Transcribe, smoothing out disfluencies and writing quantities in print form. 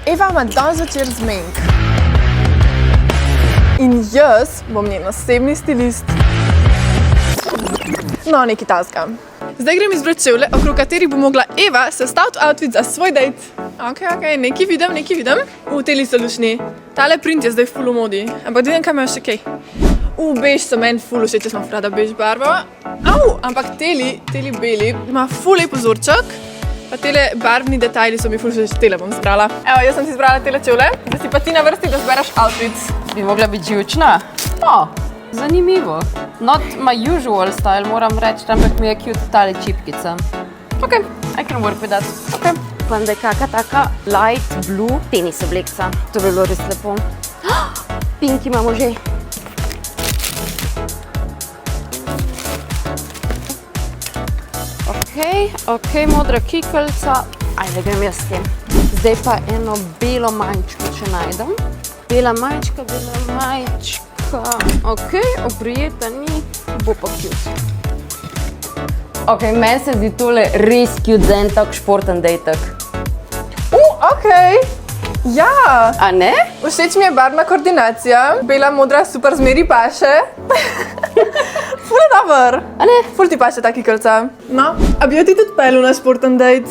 Eva ima dan zvečer zmenk. In jaz bom njen osebni stilist. No, nekaj tasga. Zdaj grem izbrati čevlje, okrog katerih bo mogla Eva sestaviti outfit za svoj dejt. Ok, nekaj vidim. Teli so lušni. Tale print je zdaj ful v modi, ampak vidim, kaj imajo še kaj. Bež so meni ful všeč, če smo rada bež barvo. Ampak teli beli, ima ful lep vzorček. Pa tele barvni detajli so mi ful všeč, tele bom zbrala. Evo, jaz sem si zbrala tele čevlje, da si pa ti na vrsti, da zberaš outfit. Bi mogla biti živčna? Zanimivo. Not my usual style, moram reči, ampak mi je cute tale čipkica. Ok, I can work with that. Ok. Upam, da je kakšna taka light blue tenis oblekca. To bi bilo res lepo. Pink imamo že. Ok, modra kikelca. Ajde, grem jaz s tem. Zdaj pa eno belo majčko, če najdem. Bela majčka. Ok, oprijeta ni, bo pa cute. Ok, meni se zdi tole res cute za en tak športen dejtek. Ok. Ja. A ne? Všeč mi je barvna koordinacija. Bela, modra, super zmeri paše. Ful je dober. A ne? Ful ti paše ta kikelca. No, a bi jo ti tudi pelil na športen dejt?